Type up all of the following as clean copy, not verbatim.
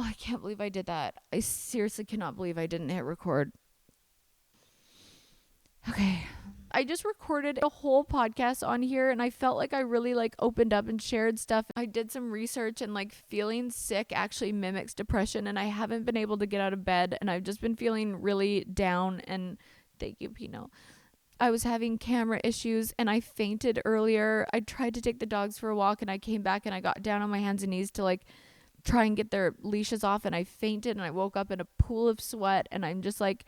Oh, I can't believe I did that. I seriously cannot believe I didn't hit record. Okay. I just recorded a whole podcast on here and I felt like I really like opened up and shared stuff. I did some research and like feeling sick actually mimics depression, and I haven't been able to get out of bed and I've just been feeling really down. And thank you, Pino. I was having camera issues and I fainted earlier. I tried to take the dogs for a walk and I came back and I got down on my hands and knees to like try and get their leashes off, and I fainted and I woke up in a pool of sweat, and I'm just like,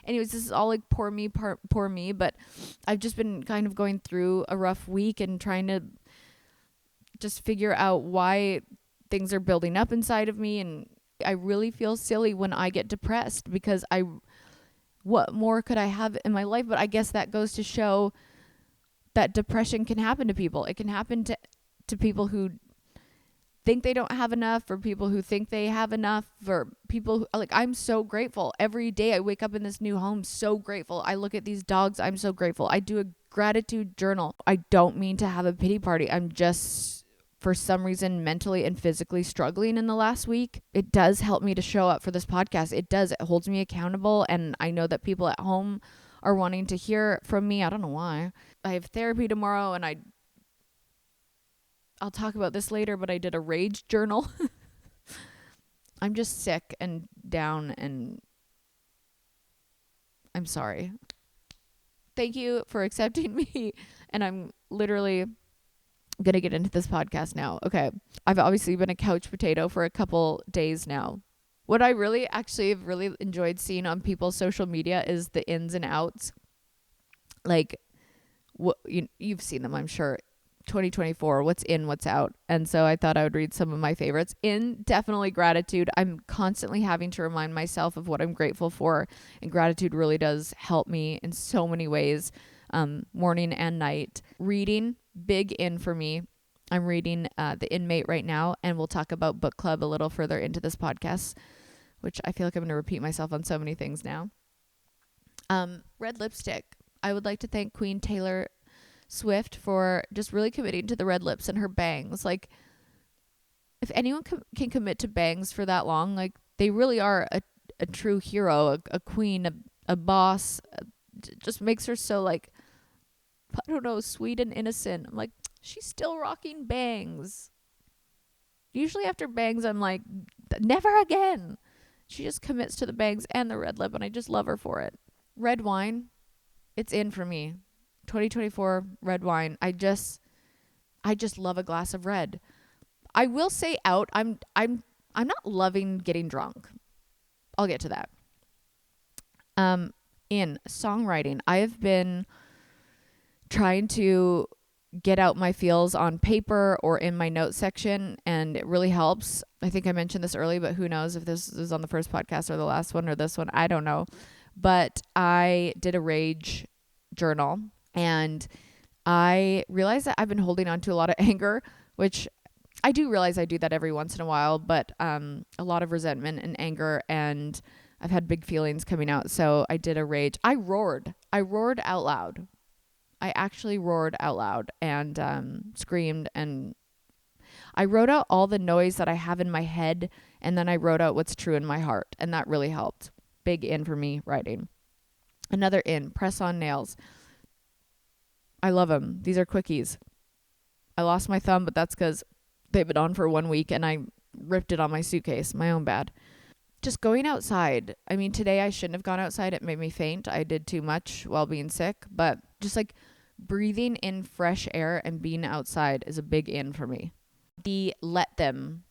anyways, this is all like poor me, but I've just been kind of going through a rough week and trying to just figure out why things are building up inside of me. And I really feel silly when I get depressed because what more could I have in my life? But I guess that goes to show that depression can happen to people. It can happen to people who think they don't have enough, for people who think they have enough, for people who, like, I'm so grateful. Every day I wake up in this new home, so grateful. I look at these dogs, I'm so grateful. I do a gratitude journal. I don't mean to have a pity party. I'm just, for some reason, mentally and physically struggling in the last week. It does help me to show up for this podcast. It does. It holds me accountable. And I know that people at home are wanting to hear from me. I don't know why. I have therapy tomorrow, and I'll talk about this later, but I did a rage journal. I'm just sick and down, and I'm sorry. Thank you for accepting me. And I'm literally going to get into this podcast now. Okay. I've obviously been a couch potato for a couple days now. What I really actually have really enjoyed seeing on people's social media is the ins and outs. Like, you've seen them, I'm sure. 2024, what's in, what's out. And so I thought I would read some of my favorites. In, definitely gratitude. I'm constantly having to remind myself of what I'm grateful for, and gratitude really does help me in so many ways, morning and night. Reading, big in for me. I'm reading The Inmate right now, and we'll talk about book club a little further into this podcast, which I feel like I'm going to repeat myself on so many things now. Red lipstick. I would like to thank Queen Taylor Swift for just really committing to the red lips and her bangs. Like, if anyone can commit to bangs for that long, like, they really are a true hero, a queen, a boss. Just makes her so, like, I don't know, sweet and innocent. I'm like, she's still rocking bangs. Usually after bangs, I'm like, never again. She just commits to the bangs and the red lip, and I just love her for it. Red wine, it's in for me. 2024 red wine. I just love a glass of red. I will say out, I'm not loving getting drunk. I'll get to that. In songwriting, I have been trying to get out my feels on paper or in my notes section, and it really helps. I think I mentioned this early, but who knows if this is on the first podcast or the last one or this one. I don't know. But I did a rage journal. And I realized that I've been holding on to a lot of anger, which I do realize I do that every once in a while, but a lot of resentment and anger, and I've had big feelings coming out. So I did a rage. I roared out loud. I actually roared out loud and screamed, and I wrote out all the noise that I have in my head, and then I wrote out what's true in my heart, and that really helped. Big in for me, writing. Another in, press on nails. I love them. These are quickies. I lost my thumb, but that's because they've been on for 1 week and I ripped it on my suitcase. My own bad. Just going outside. I mean, today I shouldn't have gone outside. It made me faint. I did too much while being sick. But just like breathing in fresh air and being outside is a big in for me. The let them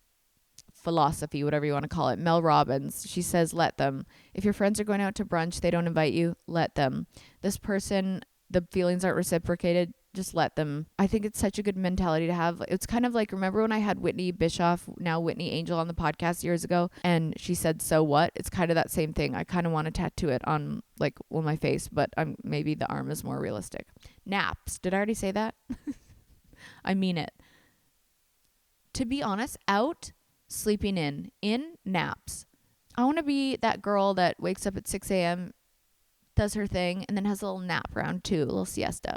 philosophy, whatever you want to call it. Mel Robbins, she says, let them. If your friends are going out to brunch, they don't invite you, let them. This person, the feelings aren't reciprocated, just let them. I think it's such a good mentality to have. It's kind of like, remember when I had Whitney Bischoff, now Whitney Angel, on the podcast years ago, and she said, so what? It's kind of that same thing. I kind of want to tattoo it on my face, but maybe the arm is more realistic. Naps. Did I already say that? I mean it. To be honest, out, sleeping in naps. I want to be that girl that wakes up at 6 a.m., does her thing, and then has a little nap around 2, a little siesta.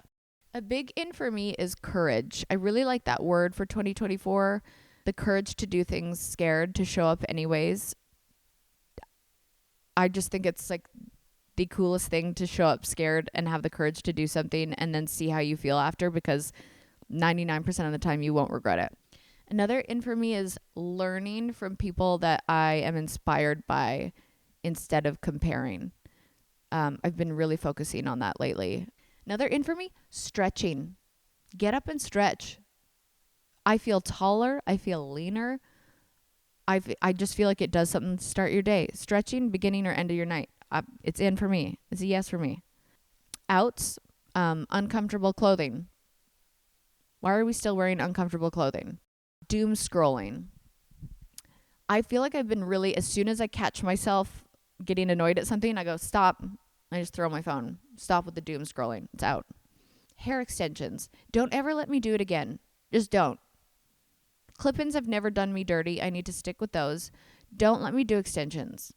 A big in for me is courage. I really like that word for 2024. the courage to do things scared, to show up anyways. I just think it's like the coolest thing to show up scared and have the courage to do something and then see how you feel after, because 99% of the time you won't regret it. Another in for me is learning from people that I am inspired by instead of comparing. I've been really focusing on that lately. Another in for me, stretching. Get up and stretch. I feel taller. I feel leaner. I just feel like it does something to start your day. Stretching, beginning or end of your night. It's in for me. It's a yes for me. Outs, uncomfortable clothing. Why are we still wearing uncomfortable clothing? Doom scrolling. I feel like I've been really, as soon as I catch myself getting annoyed at something, I go, stop. I just throw my phone. Stop with the doom scrolling. It's out. Hair extensions. Don't ever let me do it again. Just don't. Clip-ins have never done me dirty. I need to stick with those. Don't let me do extensions.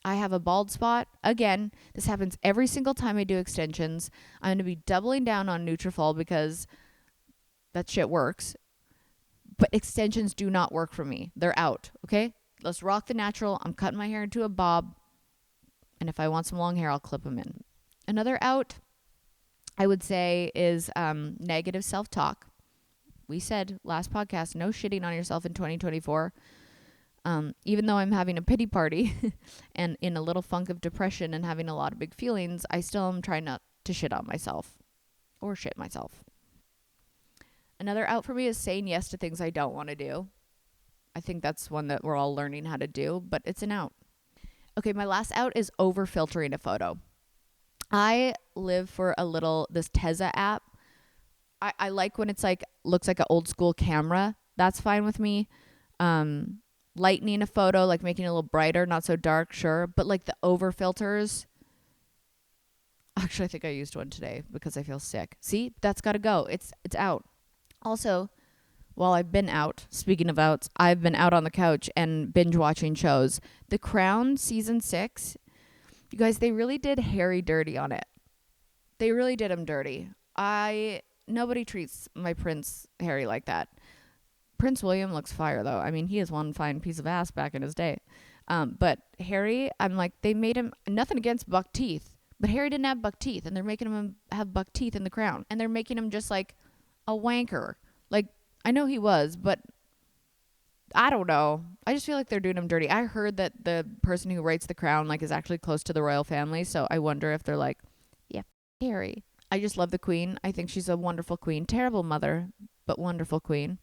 I have a bald spot. Again, this happens every single time I do extensions. I'm going to be doubling down on Nutrafol because that shit works. But extensions do not work for me. They're out. Okay? Let's rock the natural. I'm cutting my hair into a bob. And if I want some long hair, I'll clip them in. Another out, I would say, is negative self-talk. We said last podcast, no shitting on yourself in 2024. Even though I'm having a pity party and in a little funk of depression and having a lot of big feelings, I still am trying not to shit on myself or shit myself. Another out for me is saying yes to things I don't want to do. I think that's one that we're all learning how to do, but it's an out. Okay, my last out is over filtering a photo. I live for this Teza app. I like when it's like, looks like an old school camera. That's fine with me. Lightening a photo, like making it a little brighter, not so dark, sure. But like the over filters. Actually, I think I used one today because I feel sick. See, that's got to go. It's out. Also, while I've been out, speaking of outs, I've been out on the couch and binge watching shows. The Crown season 6, you guys, they really did Harry dirty on it. They really did him dirty. Nobody treats my Prince Harry like that. Prince William looks fire though. I mean, he is one fine piece of ass back in his day. But Harry, I'm like, they made him, nothing against buck teeth, but Harry didn't have buck teeth, and they're making him have buck teeth in The Crown, and they're making him just like a wanker. Like, I know he was, but I don't know. I just feel like they're doing him dirty. I heard that the person who writes The Crown like is actually close to the royal family, so I wonder if they're like, yeah, Harry. I just love the Queen. I think she's a wonderful queen. Terrible mother, but wonderful queen.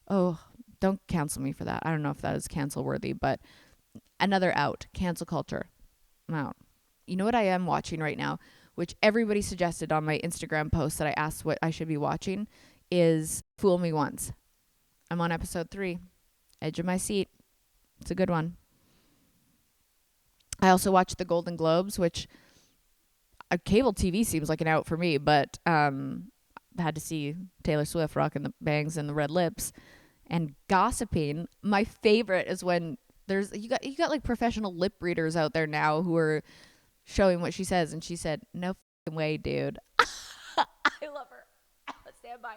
Oh, don't cancel me for that. I don't know if that is cancel worthy, but another out. Cancel culture. I'm out. You know what I am watching right now, which everybody suggested on my Instagram post that I asked what I should be watching, is Fool Me Once. I'm on episode 3. Edge of my seat. It's a good one. I also watched the Golden Globes, which cable TV seems like an out for me, but had to see Taylor Swift rocking the bangs and the red lips and gossiping. My favorite is when you got like professional lip readers out there now who are showing what she says, and she said, "No f***ing way, dude." I love her. Stand by.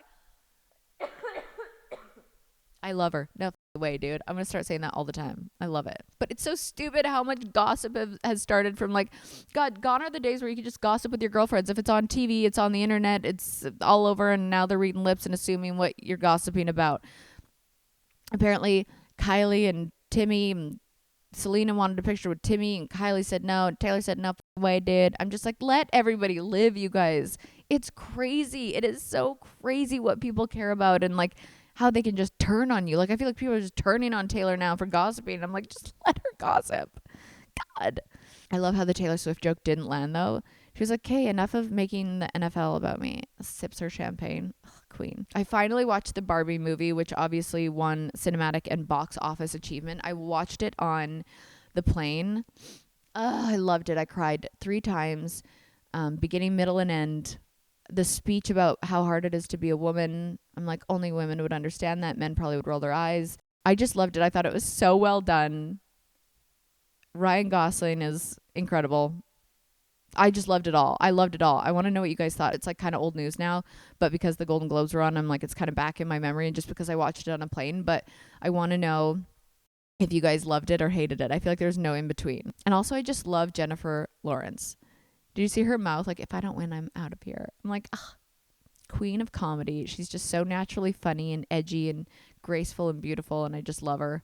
I love her. No way, dude. I'm going to start saying that all the time. I love it. But it's so stupid how much gossip has started from like, God, gone are the days where you can just gossip with your girlfriends. If it's on TV, it's on the internet, it's all over, and now they're reading lips and assuming what you're gossiping about. Apparently, Kylie and Timmy, and Selena wanted a picture with Timmy, and Kylie said no, and Taylor said no way, dude. I'm just like, let everybody live, you guys. It's crazy. It is so crazy what people care about, and like, how they can just turn on you. Like, I feel like people are just turning on Taylor now for gossiping. I'm like, just let her gossip. God. I love how the Taylor Swift joke didn't land, though. She was like, okay, enough of making the NFL about me. Sips her champagne. Ugh, queen. I finally watched the Barbie movie, which obviously won cinematic and box office achievement. I watched it on the plane. I loved it. I cried 3 times, beginning, middle, and end. The speech about how hard it is to be a woman, I'm like, only women would understand that. Men probably would roll their eyes. I just loved it. I thought it was so well done. Ryan Gosling is incredible. I just loved it all. I loved it all. I want to know what you guys thought. It's like kind of old news now, but because the Golden Globes were on, I'm like, it's kind of back in my memory, and just because I watched it on a plane. But I want to know if you guys loved it or hated it. I feel like there's no in between. And also, I just love Jennifer Lawrence. Did you see her mouth? Like, if I don't win, I'm out of here. I'm like, ugh, queen of comedy. She's just so naturally funny and edgy and graceful and beautiful, and I just love her.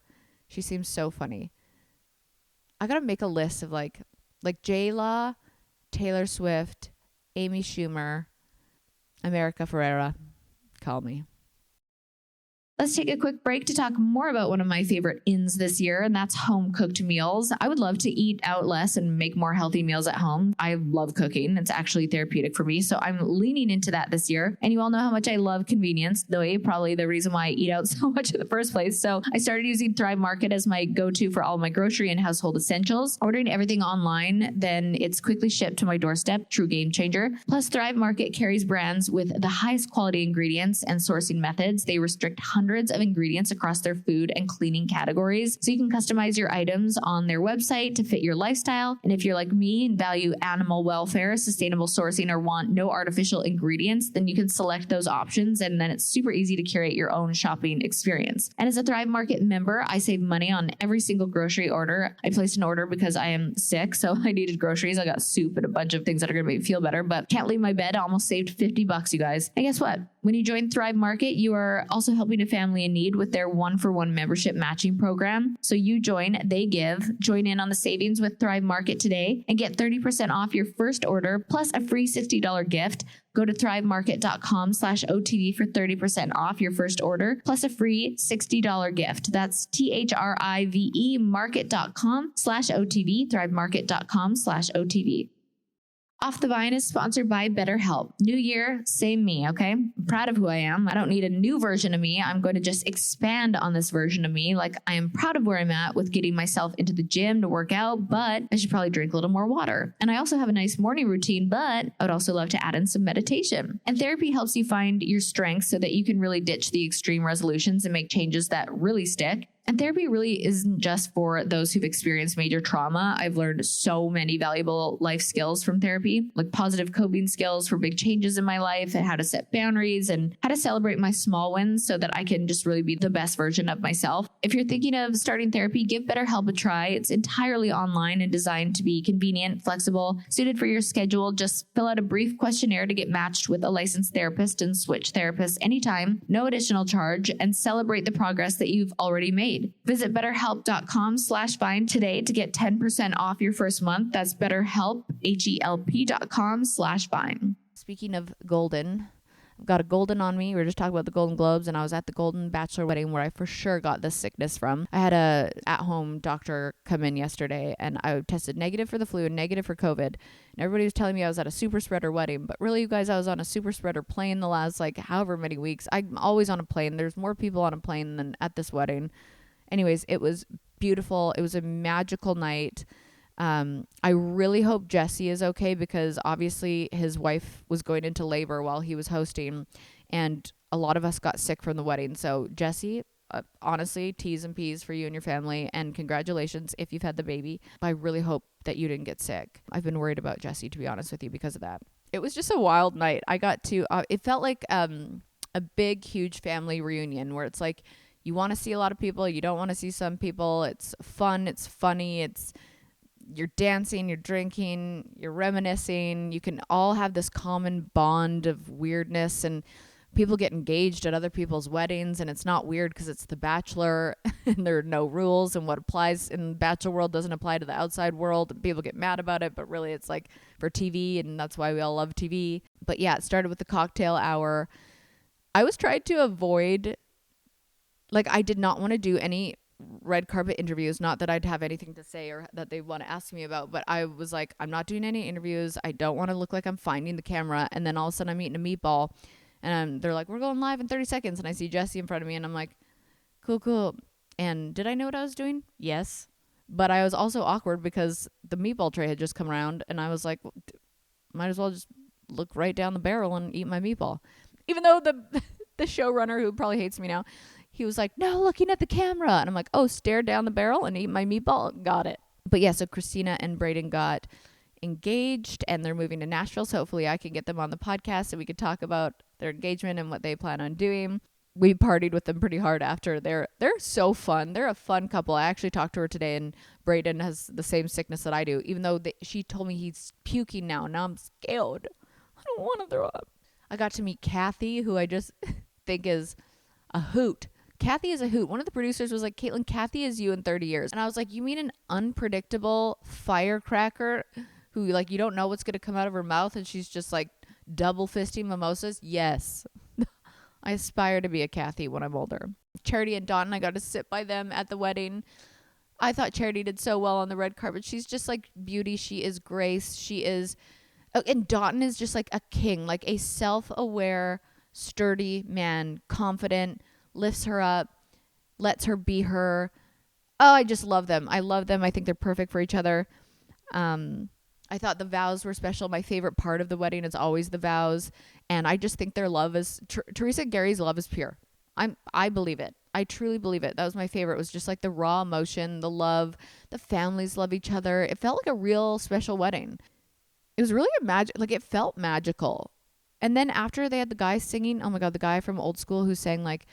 She seems so funny. I gotta make a list of like J-Law, Taylor Swift, Amy Schumer, America Ferrera. Call me. Let's take a quick break to talk more about one of my favorite ins this year, and that's home-cooked meals. I would love to eat out less and make more healthy meals at home. I love cooking. It's actually therapeutic for me, so I'm leaning into that this year. And you all know how much I love convenience, though probably the reason why I eat out so much in the first place. So I started using Thrive Market as my go-to for all my grocery and household essentials. Ordering everything online, then it's quickly shipped to my doorstep. True game changer. Plus, Thrive Market carries brands with the highest quality ingredients and sourcing methods. They restrict hundreds of ingredients across their food and cleaning categories, so you can customize your items on their website to fit your lifestyle. And if you're like me and value animal welfare, sustainable sourcing, or want no artificial ingredients, then you can select those options, and then it's super easy to curate your own shopping experience. And as a Thrive Market member, I save money on every single grocery order. I placed an order because I am sick, so I needed groceries. I got soup and a bunch of things that are going to make me feel better, but can't leave my bed. I almost saved $50, you guys. And guess what? When you join Thrive Market, you are also helping a family in need with their 1-for-1 membership matching program. So you join, they give. Join in on the savings with Thrive Market today and get 30% off your first order plus a free $60 gift. Go to thrivemarket.com/OTV for 30% off your first order plus a free $60 gift. That's THRIVE market.com/OTV, thrivemarket.com/OTV. Off the Vine is sponsored by BetterHelp. New year, same me, okay? I'm proud of who I am. I don't need a new version of me. I'm going to just expand on this version of me. Like, I am proud of where I'm at with getting myself into the gym to work out, but I should probably drink a little more water. And I also have a nice morning routine, but I would also love to add in some meditation. And therapy helps you find your strengths so that you can really ditch the extreme resolutions and make changes that really stick. And therapy really isn't just for those who've experienced major trauma. I've learned so many valuable life skills from therapy, like positive coping skills for big changes in my life and how to set boundaries and how to celebrate my small wins so that I can just really be the best version of myself. If you're thinking of starting therapy, give BetterHelp a try. It's entirely online and designed to be convenient, flexible, suited for your schedule. Just fill out a brief questionnaire to get matched with a licensed therapist and switch therapists anytime, no additional charge, and celebrate the progress that you've already made. Visit betterhelp.com/vine today to get 10% off your first month. That's BetterHelp, HELP.com/vine. Speaking of golden, I've got a golden on me. We were just talking about the Golden Globes, and I was at the Golden Bachelor wedding where I for sure got this sickness from. I had a at-home doctor come in yesterday, and I tested negative for the flu and negative for COVID. And everybody was telling me I was at a super spreader wedding, but really, you guys, I was on a super spreader plane the last however many weeks. I'm always on a plane. There's more people on a plane than at this wedding. Anyways, it was beautiful. It was a magical night. I really hope Jesse is okay because obviously his wife was going into labor while he was hosting, and a lot of us got sick from the wedding. So Jesse, honestly, T's and P's for you and your family, and congratulations if you've had the baby. I really hope that you didn't get sick. I've been worried about Jesse, to be honest with you, because of that. It was just a wild night. I got to, it felt like a big, huge family reunion where it's like you want to see a lot of people, you don't want to see some people. It's fun, it's funny, you're dancing, you're drinking, you're reminiscing. You can all have this common bond of weirdness, and people get engaged at other people's weddings, and it's not weird because it's The Bachelor and there are no rules, and what applies in the Bachelor world doesn't apply to the outside world, and people get mad about it, but really it's like for TV, and that's why we all love TV. But yeah, it started with the cocktail hour. I was trying to avoid, I did not want to do any red carpet interviews, not that I'd have anything to say or that they want to ask me about, but I was like, I'm not doing any interviews. I don't want to look like I'm finding the camera. And then all of a sudden I'm eating a meatball, and they're like, we're going live in 30 seconds. And I see Jesse in front of me, and I'm like, cool. And did I know what I was doing? Yes. But I was also awkward because the meatball tray had just come around, and I was like, well, might as well just look right down the barrel and eat my meatball. Even though the showrunner, who probably hates me now, he was like, no, looking at the camera. And I'm like, oh, stare down the barrel and eat my meatball. Got it. But yeah, so Christina and Brayden got engaged and they're moving to Nashville. So hopefully I can get them on the podcast and we could talk about their engagement and what they plan on doing. We partied with them pretty hard after. They're so fun. They're a fun couple. I actually talked to her today, and Brayden has the same sickness that I do, even though she told me he's puking now. Now I'm scared. I don't want to throw up. I got to meet Kathy, who I just think is a hoot. Kathy is a hoot. One of the producers was like, Kaitlyn, Kathy is you in 30 years. And I was like, you mean an unpredictable firecracker who, like, you don't know what's going to come out of her mouth and she's just like double fisting mimosas? Yes. I aspire to be a Kathy when I'm older. Charity and Dawn, I got to sit by them at the wedding. I thought Charity did so well on the red carpet. She's just like beauty. She is grace. She is, and Dalton is just like a king, like a self-aware, sturdy man, confident, lifts her up, lets her be her. Oh, I just love them. I love them. I think they're perfect for each other. I thought the vows were special. My favorite part of the wedding is always the vows. And I just think their love is, Teresa and Gary's love is pure. I believe it. I truly believe it. That was my favorite. It was just like the raw emotion, the love, the families love each other. It felt like a real special wedding. It was really it felt magical. And then after they had the guy singing, oh my God, the guy from old school who sang like,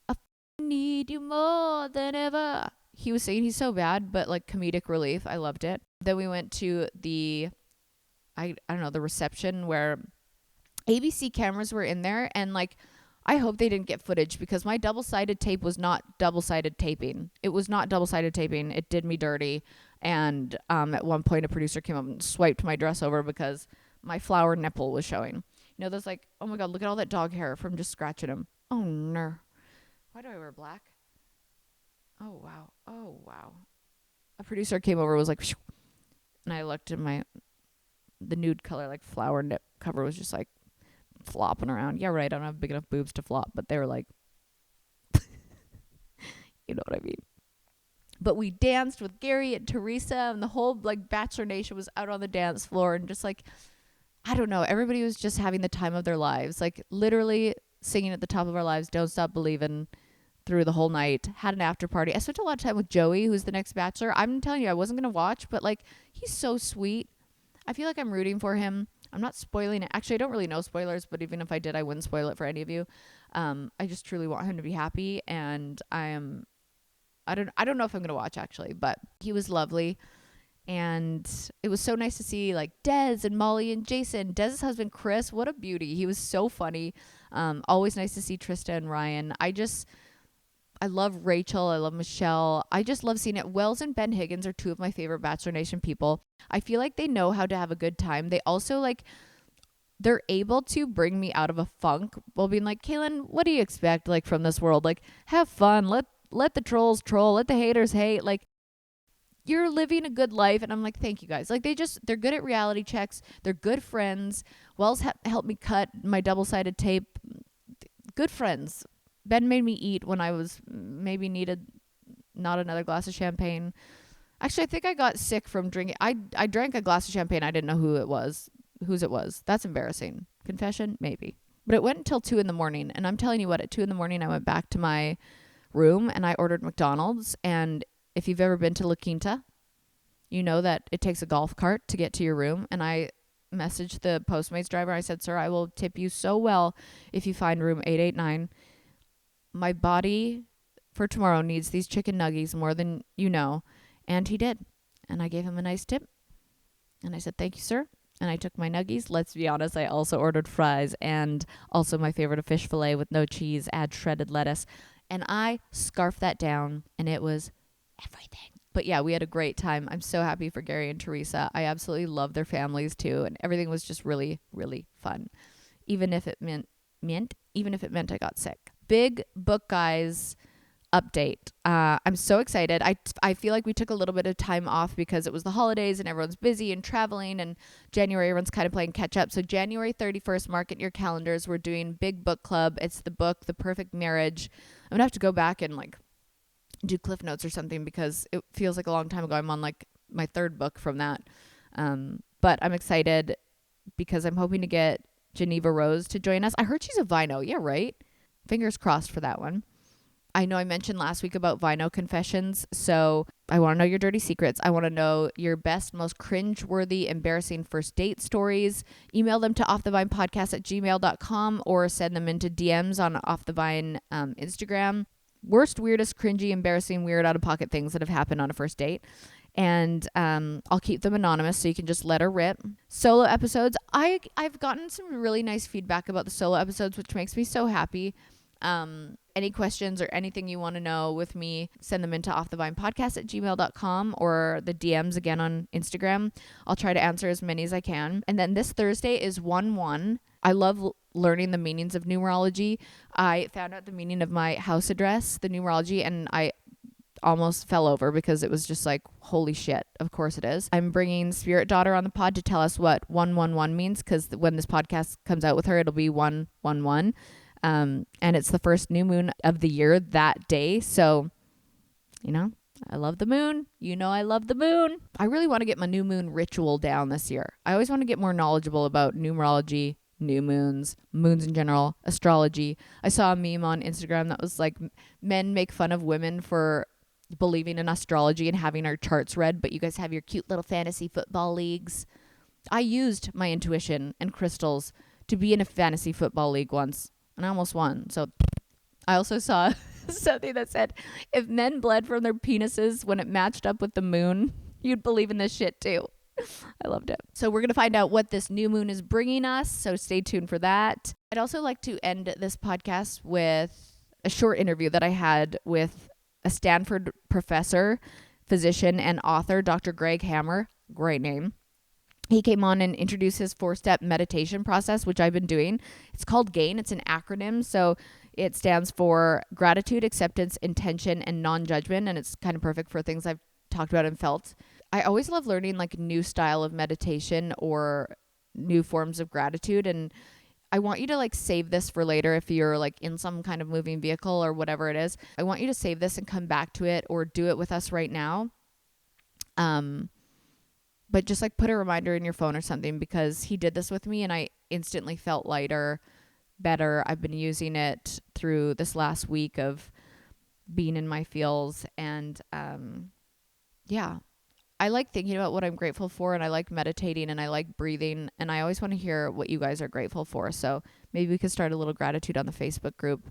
I need you more than ever. He was singing, he's so bad, but like comedic relief. I loved it. Then we went to the, I don't know, the reception where ABC cameras were in there, and like, I hope they didn't get footage because my double-sided tape was not double-sided taping. It was not double-sided taping. It did me dirty. And at one point, a producer came up and swiped my dress over because my flower nipple was showing. You know, there's like, oh my God, look at all that dog hair from just scratching him. Oh, no. Why do I wear black? Oh, wow. Oh, wow. A producer came over and was like, shoo, and I looked at the nude color, like flower nip cover was just like flopping around. Yeah, right. I don't have big enough boobs to flop, but they were like, you know what I mean? But we danced with Gary and Teresa, and the whole like Bachelor Nation was out on the dance floor, and just like, I don't know, everybody was just having the time of their lives, like literally singing at the top of our lives, Don't Stop Believin', through the whole night. Had an after party. I spent a lot of time with Joey, who's the next Bachelor. I'm telling you, I wasn't going to watch, but like, he's so sweet. I feel like I'm rooting for him. I'm not spoiling it. Actually, I don't really know spoilers, but even if I did, I wouldn't spoil it for any of you. I just truly want him to be happy, and I don't know if I'm going to watch actually, but he was lovely. And it was so nice to see like Des and Molly and Jason. Dez's husband, Chris, what a beauty. He was so funny. Always nice to see Trista and Ryan. I love Rachel. I love Michelle. I just love seeing it. Wells and Ben Higgins are two of my favorite Bachelor Nation people. I feel like they know how to have a good time. They also they're able to bring me out of a funk while being like, Kaitlyn, what do you expect like from this world? Like, have fun. Let the trolls troll. Let the haters hate. Like, you're living a good life. And I'm like, thank you guys. Like, they're good at reality checks. They're good friends. Wells helped me cut my double-sided tape. Good friends. Ben made me eat when I was maybe needed not another glass of champagne. Actually, I think I got sick from drinking. I drank a glass of champagne. I didn't know whose it was. That's embarrassing. Confession? Maybe. But it went until 2 a.m. And I'm telling you what, at 2 a.m, I went back to my room and I ordered McDonald's. And if you've ever been to La Quinta, you know that it takes a golf cart to get to your room. And I messaged the Postmates driver. I said, sir, I will tip you so well if you find room 889. My body for tomorrow needs these chicken nuggies more than you know. And he did. And I gave him a nice tip. And I said, thank you, sir. And I took my nuggies. Let's be honest, I also ordered fries and also my favorite, a fish fillet with no cheese, add shredded lettuce. And I scarfed that down, and it was everything. But yeah, we had a great time. I'm so happy for Gary and Teresa. I absolutely love their families too. And everything was just really, really fun. Even if it meant I got sick. Big Book Guys update. I'm so excited. I feel like we took a little bit of time off because it was the holidays and everyone's busy and traveling, and January everyone's kind of playing catch up. So January 31st, mark it in your calendars. We're doing Big Book Club. It's the book, The Perfect Marriage. I'm gonna have to go back and like do cliff notes or something because it feels like a long time ago. I'm on like my third book from that. But I'm excited because I'm hoping to get Geneva Rose to join us. I heard she's a Vino. Yeah, right? Fingers crossed for that one. I know I mentioned last week about Vino confessions. So I want to know your dirty secrets. I want to know your best, most cringe-worthy, embarrassing first date stories. Email them to offthevine@gmail.com or send them into DMs on Off the Vine Instagram. Worst, weirdest, cringy, embarrassing, weird, out-of-pocket things that have happened on a first date. And I'll keep them anonymous so you can just let her rip. Solo episodes. I've gotten some really nice feedback about the solo episodes, which makes me so happy. Any questions or anything you want to know with me, send them into offthevine@gmail.com or the DMs again on Instagram. I'll try to answer as many as I can. And then this Thursday is 1/1. I love learning the meanings of numerology. I found out the meaning of my house address, the numerology, and I almost fell over because it was just like, holy shit, of course it is. I'm bringing Spirit Daughter on the pod to tell us what 111 means, because when this podcast comes out with her, it'll be 111. And it's the first new moon of the year that day. So, I love the moon. I love the moon. I really want to get my new moon ritual down this year. I always want to get more knowledgeable about numerology, new moons in general, astrology. I saw a meme on Instagram that was like, men make fun of women for believing in astrology and having our charts read, but you guys have your cute little fantasy football leagues. I used my intuition and crystals to be in a fantasy football league once, and I almost won. So I also saw something that said, if men bled from their penises when it matched up with the moon, you'd believe in this shit too. I loved it. So we're going to find out what this new moon is bringing us, so stay tuned for that. I'd also like to end this podcast with a short interview that I had with a Stanford professor, physician, and author, Dr. Greg Hammer. Great name. He came on and introduced his 4-step meditation process, which I've been doing. It's called GAIN. It's an acronym. So it stands for gratitude, acceptance, intention, and non-judgment. And it's kind of perfect for things I've talked about and felt. I always love learning like new style of meditation or new forms of gratitude. And I want you to like save this for later if you're like in some kind of moving vehicle or whatever it is. I want you to save this and come back to it or do it with us right now. But just like put a reminder in your phone or something, because he did this with me and I instantly felt lighter, better. I've been using it through this last week of being in my feels. And I like thinking about what I'm grateful for, and I like meditating, and I like breathing, and I always want to hear what you guys are grateful for. So maybe we could start a little gratitude on the Facebook group.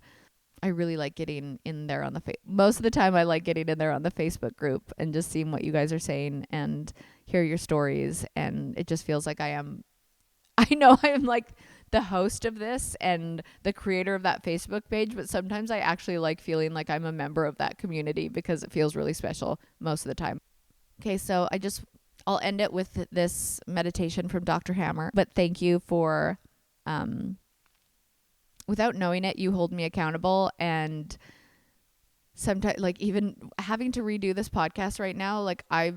I really like getting in there on most of the time I like getting in there on the Facebook group and just seeing what you guys are saying and hear your stories. And it just feels like I know I am like the host of this and the creator of that Facebook page, but sometimes I actually like feeling like I'm a member of that community because it feels really special most of the time. Okay, so I'll end it with this meditation from Dr. Hammer. But thank you for, without knowing it, you hold me accountable. And sometimes, like even having to redo this podcast right now, like I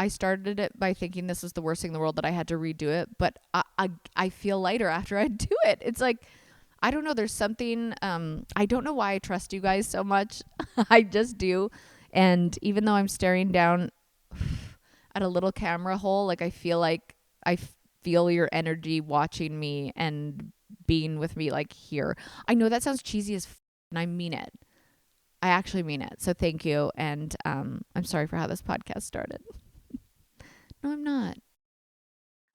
started it by thinking this was the worst thing in the world that I had to redo it. But I feel lighter after I do it. It's like, I don't know, there's something, I don't know why I trust you guys so much. I just do. And even though I'm staring down at a little camera hole, like I feel your energy watching me and being with me like here. I know that sounds cheesy as and I mean it. I actually mean it. So thank you. And I'm sorry for how this podcast started. No, I'm not.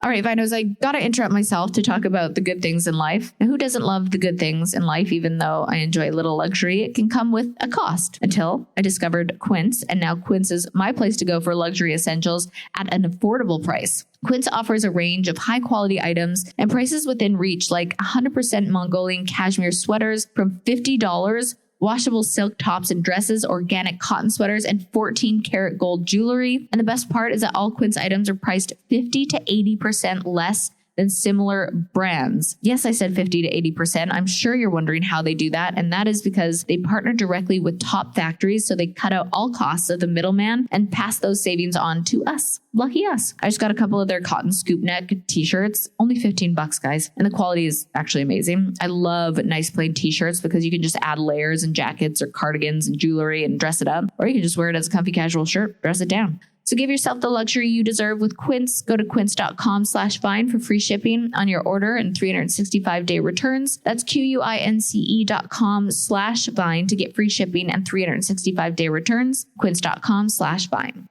All right, Vinos, I got to interrupt myself to talk about the good things in life. And who doesn't love the good things in life? Even though I enjoy a little luxury, it can come with a cost. Until I discovered Quince, and now Quince is my place to go for luxury essentials at an affordable price. Quince offers a range of high-quality items and prices within reach, like 100% Mongolian cashmere sweaters from $50, washable silk tops and dresses, organic cotton sweaters, and 14-karat gold jewelry. And the best part is that all Quince items are priced 50 to 80% less than similar brands. Yes, I said 50 to 80%. I'm sure you're wondering how they do that. And that is because they partner directly with top factories. So they cut out all costs of the middleman and pass those savings on to us. Lucky us. I just got a couple of their cotton scoop neck t-shirts, only $15, guys. And the quality is actually amazing. I love nice plain t-shirts because you can just add layers and jackets or cardigans and jewelry and dress it up. Or you can just wear it as a comfy casual shirt, dress it down. So give yourself the luxury you deserve with Quince. Go to quince.com/Vine for free shipping on your order and 365-day returns. That's QUINCE.com/Vine to get free shipping and 365-day returns. Quince.com/Vine.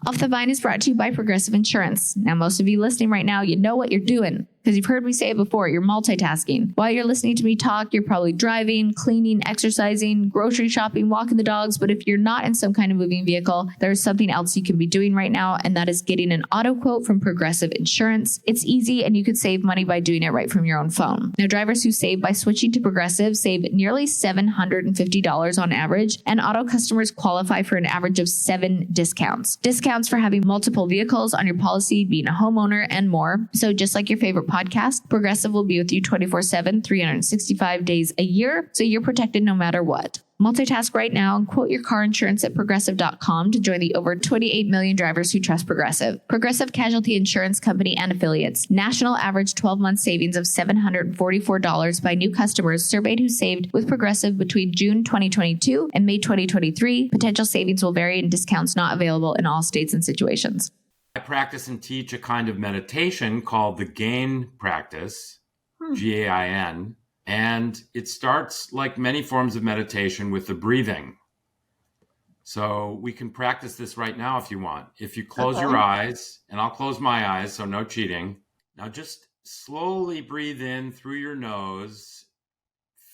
Off the Vine is brought to you by Progressive Insurance. Now, most of you listening right now, you know what you're doing because you've heard me say it before. You're multitasking. While you're listening to me talk, you're probably driving, cleaning, exercising, grocery shopping, walking the dogs. But if you're not in some kind of moving vehicle, there's something else you can be doing right now, and that is getting an auto quote from Progressive Insurance. It's easy, and you could save money by doing it right from your own phone. Now, drivers who save by switching to Progressive save nearly $750 on average, and auto customers qualify for an average of 7 discounts. Discounts for having multiple vehicles on your policy, being a homeowner, and more. So just like your favorite podcast, Progressive will be with you 24/7, 365 days a year, so you're protected no matter what. Multitask right now and quote your car insurance at progressive.com to join the over 28 million drivers who trust Progressive. Progressive Casualty Insurance Company and Affiliates. National average 12-month savings of $744 by new customers surveyed who saved with Progressive between June 2022 and May 2023. Potential savings will vary and discounts not available in all states and situations. I practice and teach a kind of meditation called the GAIN practice, GAIN. And it starts, like many forms of meditation, with the breathing. So we can practice this right now if you want. If you close your eyes, and I'll close my eyes, so no cheating. Now just slowly breathe in through your nose,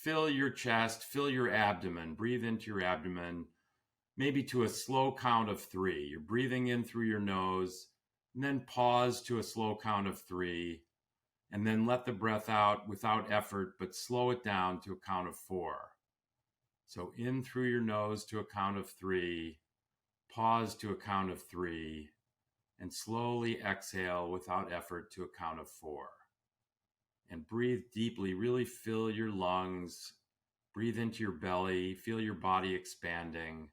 fill your chest, fill your abdomen, breathe into your abdomen, maybe to a slow count of 3. You're breathing in through your nose, and then pause to a slow count of 3. And then let the breath out without effort, but slow it down to a count of 4. So in through your nose to a count of 3, pause to a count of 3, and slowly exhale without effort to a count of 4. And breathe deeply, really fill your lungs, breathe into your belly, feel your body expanding,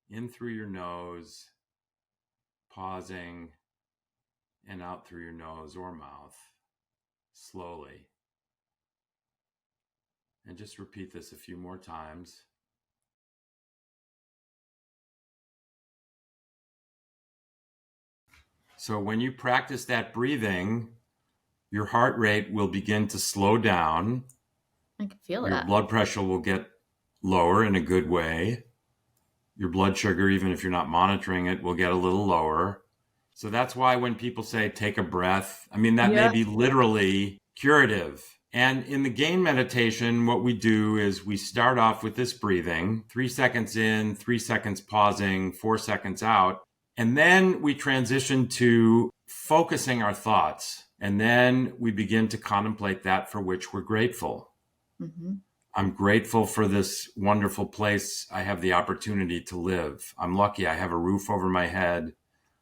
in through your nose, pausing, and out through your nose or mouth. Slowly. And just repeat this a few more times. So when you practice that breathing, your heart rate will begin to slow down. I can feel Your that. blood pressure will get lower in a good way. Your blood sugar, even if you're not monitoring it, will get a little lower. So that's why when people say take a breath, I mean, that may be literally curative. And in the GAIN meditation, what we do is we start off with this breathing, 3 seconds in, 3 seconds pausing, 4 seconds out. And then we transition to focusing our thoughts. And then we begin to contemplate that for which we're grateful. Mm-hmm. I'm grateful for this wonderful place I have the opportunity to live. I'm lucky I have a roof over my head.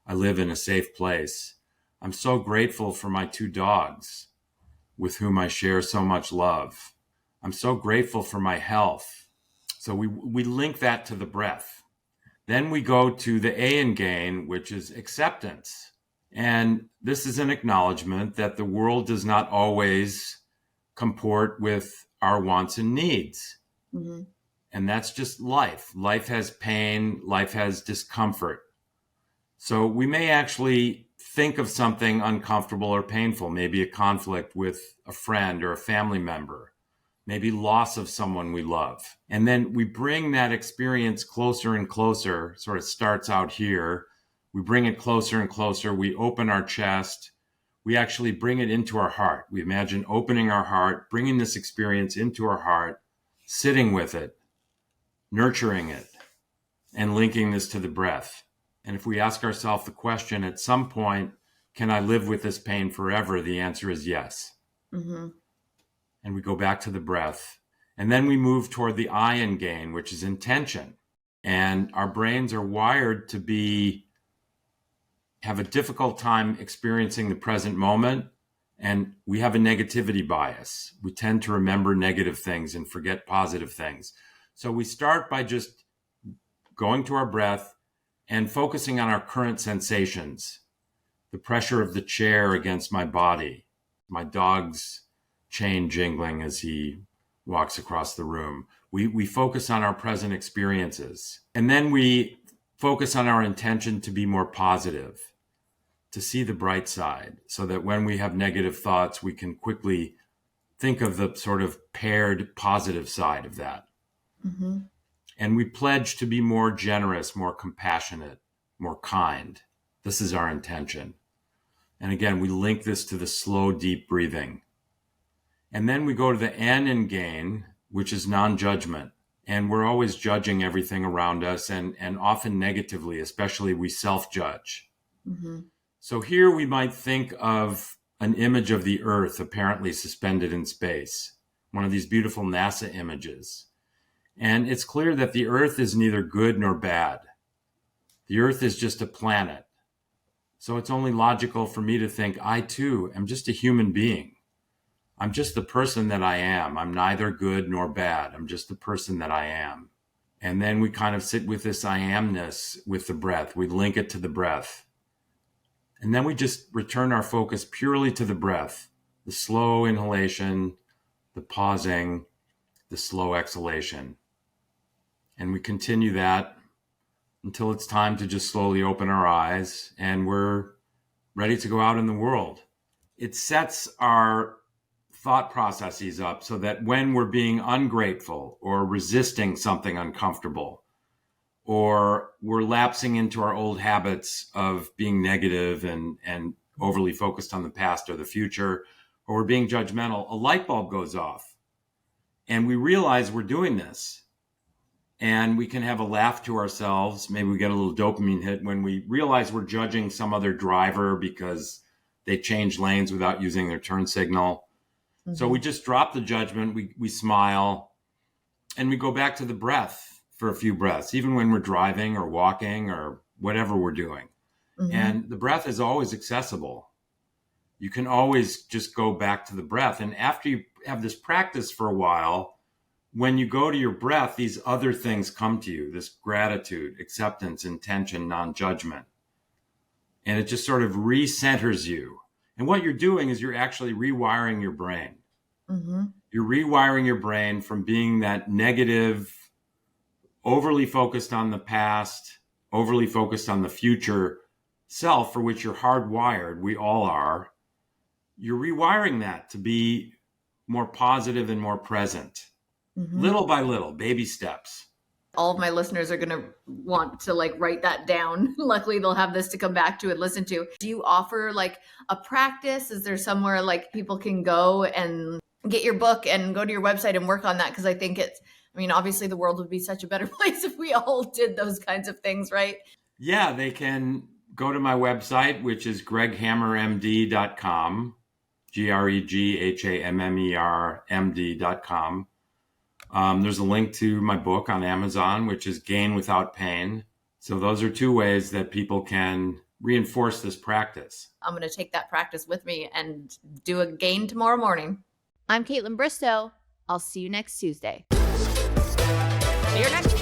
I live in a safe place. I'm so grateful for my 2 dogs with whom I share so much love. I'm so grateful for my health. So we link that to the breath. Then we go to the A in GAIN, which is acceptance. And this is an acknowledgement that the world does not always comport with our wants and needs. Mm-hmm. And that's just life. Life has pain. Life has discomfort. So we may actually think of something uncomfortable or painful, maybe a conflict with a friend or a family member, maybe loss of someone we love. And then we bring that experience closer and closer, sort of starts out here. We bring it closer and closer. We open our chest. We actually bring it into our heart. We imagine opening our heart, bringing this experience into our heart, sitting with it, nurturing it, and linking this to the breath. And if we ask ourselves the question, at some point, can I live with this pain forever? The answer is yes. Mm-hmm. And we go back to the breath. And then we move toward the I in GAIN, which is intention. And our brains are wired to have a difficult time experiencing the present moment. And we have a negativity bias. We tend to remember negative things and forget positive things. So we start by just going to our breath and focusing on our current sensations, the pressure of the chair against my body, my dog's chain jingling as he walks across the room. We focus on our present experiences. And then we focus on our intention to be more positive, to see the bright side, so that when we have negative thoughts, we can quickly think of the sort of paired positive side of that. Mm-hmm. And we pledge to be more generous, more compassionate, more kind. This is our intention. And again, we link this to the slow, deep breathing. And then we go to the N in gain, which is non-judgment. And we're always judging everything around us, and often negatively, especially we self-judge. Mm-hmm. So here we might think of an image of the Earth apparently suspended in space, one of these beautiful NASA images. And it's clear that the Earth is neither good nor bad. The Earth is just a planet. So it's only logical for me to think, I too am just a human being. I'm just the person that I am. I'm neither good nor bad. I'm just the person that I am. And then we kind of sit with this I amness with the breath. We link it to the breath. And then we just return our focus purely to the breath, the slow inhalation, the pausing, the slow exhalation. And we continue that until it's time to just slowly open our eyes and we're ready to go out in the world. It sets our thought processes up so that when we're being ungrateful or resisting something uncomfortable, or we're lapsing into our old habits of being negative and overly focused on the past or the future, or we're being judgmental, a light bulb goes off and we realize we're doing this. And we can have a laugh to ourselves. Maybe we get a little dopamine hit when we realize we're judging some other driver because they changed lanes without using their turn signal. Mm-hmm. So we just drop the judgment, we smile, and we go back to the breath for a few breaths, even when we're driving or walking or whatever we're doing. Mm-hmm. And the breath is always accessible. You can always just go back to the breath. And after you have this practice for a while, when you go to your breath, these other things come to you, this gratitude, acceptance, intention, non-judgment. And it just sort of recenters you. And what you're doing is you're actually rewiring your brain. Mm-hmm. You're rewiring your brain from being that negative, overly focused on the past, overly focused on the future self for which you're hardwired. We all are. You're rewiring that to be more positive and more present. Mm-hmm. Little by little, baby steps. All of my listeners are going to want to write that down. Luckily, they'll have this to come back to and listen to. Do you offer a practice? Is there somewhere people can go and get your book and go to your website and work on that? Because I think obviously the world would be such a better place if we all did those kinds of things, right? Yeah, they can go to my website, which is greghammermd.com, GregHammerMD.com. There's a link to my book on Amazon, which is Gain Without Pain. So those are two ways that people can reinforce this practice. I'm going to take that practice with me and do a gain tomorrow morning. I'm Kaitlyn Bristowe. I'll see you next Tuesday. See you next